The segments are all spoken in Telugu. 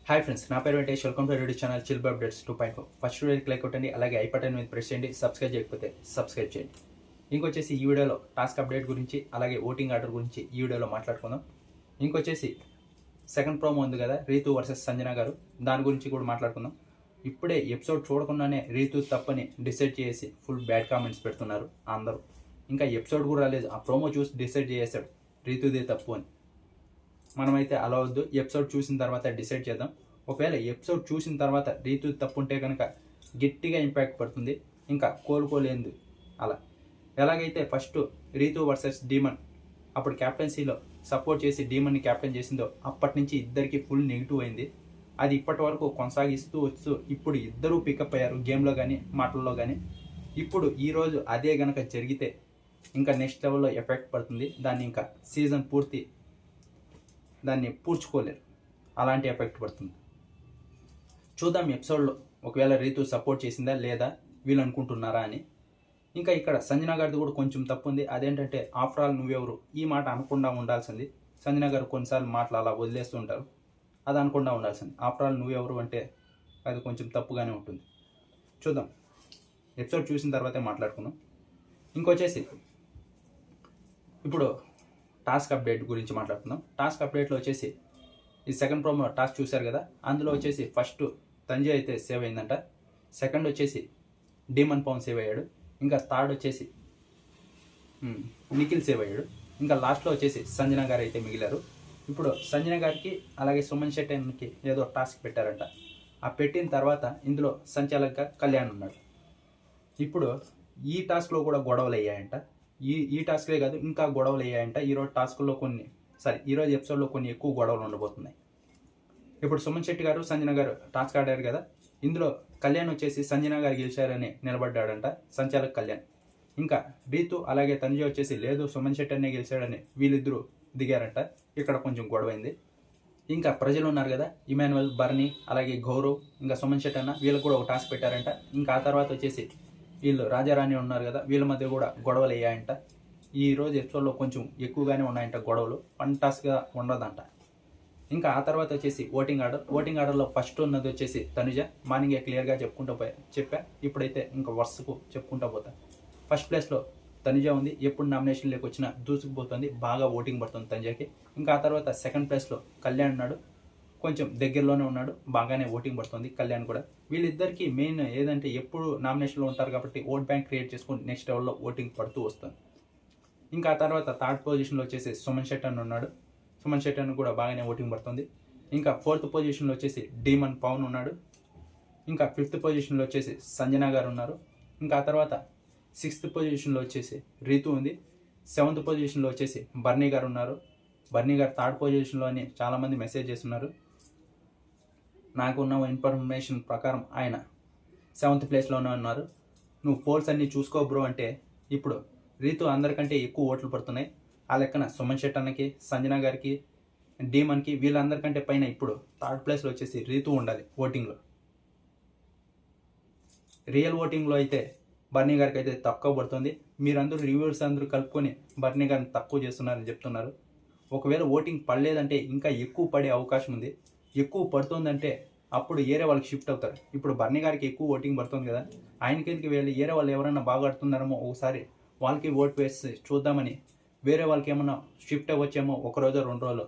హాయ్ ఫ్రెండ్స్, నా పేరు Venkatesh. Welcome to YouTube channel chill updates 2.4. First వీడియోకి లైక్ కొట్టండి, అలాగే ఐ బటన్ మీద ప్రెస్ చేయండి. సబ్స్క్రైబ్ చేయకపోతే సబ్స్క్రైబ్ చేయండి. ఇంకొచ్చేసి ఈ వీడియోలో టాస్క్ అప్డేట్ గురించి, అలాగే ఓటింగ్ ఆర్డర్ గురించి ఈ వీడియోలో మాట్లాడుకుందాం. ఇంకొచ్చేసి సెకండ్ ప్రోమో ఉంది కదా, రీతు వర్సెస్ సంజన గారు, దాని గురించి కూడా మాట్లాడుకుందాం. ఇప్పుడే ఎపిసోడ్ చూడకుండానే రీతు తప్పని డిసైడ్ చేసి ఫుల్ బ్యాడ్ కామెంట్స్ పెడుతున్నారు అందరూ. ఇంకా ఎపిసోడ్ కూడా రాలేదు, ఆ ప్రోమో చూసి డిసైడ్ చేసాడు రీతుదే తప్పు అని. మనమైతే అలా వద్దు, ఎపిసోడ్ చూసిన తర్వాత డిసైడ్ చేద్దాం. ఒకవేళ ఎపిసోడ్ చూసిన తర్వాత రీతు తప్పు ఉంటే కనుక గట్టిగా ఇంపాక్ట్ పడుతుంది, ఇంకా కోలుకోలేదు. అలా ఎలాగైతే ఫస్ట్ రీతు వర్సెస్ డీమన్ అప్పుడు క్యాప్టెన్సీలో సపోర్ట్ చేసి డీమన్ని క్యాప్టెన్ చేసిందో, అప్పటి నుంచి ఇద్దరికి ఫుల్ నెగిటివ్ అయింది. అది ఇప్పటి వరకు కొనసాగిస్తూ వస్తూ ఇప్పుడు ఇద్దరూ పికప్ అయ్యారు గేమ్లో కానీ మాటల్లో కానీ. ఇప్పుడు ఈరోజు అదే గనక జరిగితే ఇంకా నెక్స్ట్ లెవెల్లో ఎఫెక్ట్ పడుతుంది. దాన్ని ఇంకా సీజన్ పూర్తి దాన్ని పూడ్చుకోలేరు, అలాంటి ఎఫెక్ట్ పడుతుంది. చూద్దాం ఎపిసోడ్లో ఒకవేళ రీతు సపోర్ట్ చేసిందా లేదా వీళ్ళు అనుకుంటున్నారా అని. ఇంకా ఇక్కడ సంజన గారిది కూడా కొంచెం తప్పు ఉంది. అదేంటంటే ఆఫ్టర్ ఆల్ నువ్వెవరు, ఈ మాట అనకుండా ఉండాల్సింది. సంజన గారు కొన్నిసార్లు మాటలు అలా వదిలేస్తూ ఉంటారు, అది అనకుండా ఉండాల్సింది. ఆఫ్టర్ ఆల్ నువ్వెవరు అంటే అది కొంచెం తప్పుగానే ఉంటుంది. చూద్దాం, ఎపిసోడ్ చూసిన తర్వాతే మాట్లాడుకుందాం. ఇంకొచ్చేసి ఇప్పుడు టాస్క్ అప్డేట్ గురించి మాట్లాడుకుందాం. టాస్క్ అప్డేట్లో వచ్చేసి ఈ సెకండ్ ప్రోమో టాస్క్ చూశారు కదా, అందులో వచ్చేసి ఫస్ట్ తంజయ్ అయితే సేవ్ అయిందంట, సెకండ్ వచ్చేసి డీమన్ పవన్ సేవ్ అయ్యాడు, ఇంకా థర్డ్ వచ్చేసి నిఖిల్ సేవ్ అయ్యాడు, ఇంకా లాస్ట్లో వచ్చేసి సంజన గారు అయితే మిగిలారు. ఇప్పుడు సంజన గారికి అలాగే సుమన్ శెట్టికి ఏదో టాస్క్ పెట్టారంట. ఆ పెట్టిన తర్వాత ఇందులో సంచాలకుగా కళ్యాణ్ ఉన్నాడు. ఇప్పుడు ఈ టాస్క్లో కూడా గొడవలు అయ్యాయంట. ఈ టాస్క్లే కాదు, ఇంకా గొడవలు అయ్యాయంట. ఈరోజు ఎపిసోడ్లో కొన్ని ఎక్కువ గొడవలు ఉండబోతున్నాయి. ఇప్పుడు సుమన్ శెట్టి గారు సంజన గారు టాస్క్ ఆడారు కదా, ఇందులో కళ్యాణ్ వచ్చేసి సంజన గారు గెలిచారని నిలబడ్డాడంట, సంచాలక్ కళ్యాణ్. ఇంకా రీతు అలాగే తంజయ్ వచ్చేసి లేదు సుమన్ శెట్టి అనే గెలిచాడని వీళ్ళిద్దరూ దిగారంట. ఇక్కడ కొంచెం గొడవైంది. ఇంకా ప్రజలు ఉన్నారు కదా, ఇమాన్యుయల్, బర్నీ, అలాగే గౌరవ్, ఇంకా సుమన్ శెట్టి అన్న, వీళ్ళకి కూడా ఒక టాస్క్ పెట్టారంట. ఇంకా ఆ తర్వాత వచ్చేసి వీళ్ళు రాజారాణి ఉన్నారు కదా, వీళ్ళ మధ్య కూడా గొడవలు అయ్యాయంట. ఈ రోజు ఎపిసోడ్లో కొంచెం ఎక్కువగానే ఉన్నాయంట గొడవలు, వన్ టాస్క్గా ఉండదంట. ఇంకా ఆ తర్వాత వచ్చేసి ఓటింగ్ ఆర్డర్లో ఫస్ట్ ఉన్నది వచ్చేసి తనుజ. మార్నింగే క్లియర్గా చెప్పా, ఇప్పుడైతే ఇంకా వరుసకు చెప్పుకుంటూ పోతా. ఫస్ట్ ప్లేస్లో తనుజ ఉంది, ఎప్పుడు నామినేషన్లోకి వచ్చినా దూసుకుపోతుంది, బాగా ఓటింగ్ పడుతుంది తనుజకి. ఇంకా ఆ తర్వాత సెకండ్ ప్లేస్లో కళ్యాణ్ ఉన్నాడు, కొంచెం దగ్గరలోనే ఉన్నాడు, బాగానే ఓటింగ్ పడుతుంది కళ్యాణ్ కూడా. వీళ్ళిద్దరికి మెయిన్ ఏదంటే ఎప్పుడు నామినేషన్లో ఉంటారు కాబట్టి ఓట్ బ్యాంక్ క్రియేట్ చేసుకుని నెక్స్ట్ లెవెల్లో ఓటింగ్ పడుతూ వస్తుంది. ఇంకా ఆ తర్వాత థర్డ్ పొజిషన్లో వచ్చేసి సుమన్ శెట్టి అన్న ఉన్నాడు, సుమన్ శెట్టి అన్న కూడా బాగానే ఓటింగ్ పడుతుంది. ఇంకా ఫోర్త్ పొజిషన్లో వచ్చేసి డీమన్ పవన్ ఉన్నాడు. ఇంకా ఫిఫ్త్ పొజిషన్లో వచ్చేసి సంజన గారు ఉన్నారు. ఇంకా ఆ తర్వాత సిక్స్త్ పొజిషన్లో వచ్చేసి రీతు ఉంది. సెవెంత్ పొజిషన్లో వచ్చేసి బర్నీ గారు ఉన్నారు. బర్నీ గారు థర్డ్ పొజిషన్లో అని చాలామంది మెసేజ్ చేస్తున్నారు. నాకున్న ఇన్ఫర్మేషన్ ప్రకారం ఆయన సెవెంత్ ప్లేస్లోనే ఉన్నారు. నువ్వు పోల్స్ అన్నీ చూసుకో బ్రో అంటే ఇప్పుడు రీతు అందరికంటే ఎక్కువ ఓట్లు పడుతున్నాయి. ఆ లెక్కన సుమన్ శెట్టి అన్నకి, సంజన గారికి, డీమన్కి, వీళ్ళందరికంటే పైన ఇప్పుడు థర్డ్ ప్లేస్లో వచ్చేసి రీతు ఉండాలి ఓటింగ్లో. రియల్ ఓటింగ్లో అయితే బర్నీ గారికి అయితే తక్కువ పడుతుంది. మీరందరూ రివ్యూవర్స్ అందరూ కలుపుకొని బర్నీ గారిని తక్కువ చేస్తున్నారని చెప్తున్నారు. ఒకవేళ ఓటింగ్ పడలేదంటే ఇంకా ఎక్కువ పడే అవకాశం ఉంది. ఎక్కువ పడుతుందంటే అప్పుడు ఏరే వాళ్ళకి షిఫ్ట్ అవుతారు. ఇప్పుడు బర్నీ గారికి ఎక్కువ ఓటింగ్ పడుతుంది కదా, ఆయనకి వెళ్ళి ఏరే వాళ్ళు ఎవరైనా బాగా ఆడుతున్నారేమో ఒకసారి వాళ్ళకి ఓట్ వేసి చూద్దామని వేరే వాళ్ళకి ఏమన్నా షిఫ్ట్ అవ్వచ్చేమో ఒక రోజు 2 రోజులు.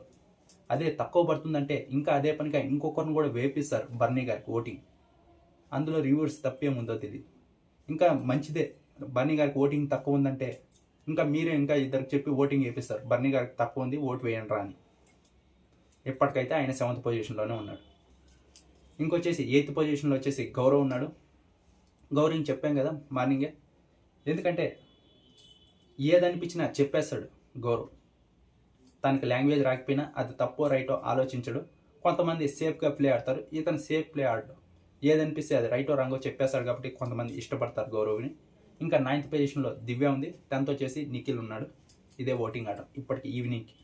అదే తక్కువ పడుతుందంటే ఇంకా అదే పనిగా ఇంకొకరిని కూడా వేపిస్తారు బర్నీ గారికి ఓటింగ్. అందులో రివ్యూవర్స్ తప్పేముందో తెలియదు. ఇంకా మంచిదే, బర్నీ గారికి ఓటింగ్ తక్కువ ఉందంటే ఇంకా మీరే ఇంకా ఇద్దరికి చెప్పి ఓటింగ్ వేపిస్తారు, బర్నీ గారికి తక్కువ ఉంది ఓటు వేయండి రా అని. ఎప్పటికైతే ఆయన 7th పొజిషన్లోనే ఉన్నాడు. ఇంకొచ్చేసి 8th పొజిషన్లో వచ్చేసి గౌరవ్ ఉన్నాడు. గౌరవ్ని చెప్పాం కదా మార్నింగే, ఎందుకంటే ఏదనిపించినా చెప్పేస్తాడు గౌరవ్. తనకి లాంగ్వేజ్ రాకపోయినా అది తప్పో రైటో ఆలోచించడు. కొంతమంది సేఫ్గా ప్లే ఆడతారు, ఇతను సేఫ్ ప్లే ఆడడు. ఏదనిపిస్తే అది రైటో రాంగో చెప్పేస్తాడు కాబట్టి కొంతమంది ఇష్టపడతారు గౌరవ్ని. ఇంకా 9th పొజిషన్లో దివ్య ఉంది, 10th వచ్చేసి నిఖిల్ ఉన్నాడు. ఇదే ఓటింగ్ ఆర్డర్ ఇప్పటికి ఈవినింగ్కి.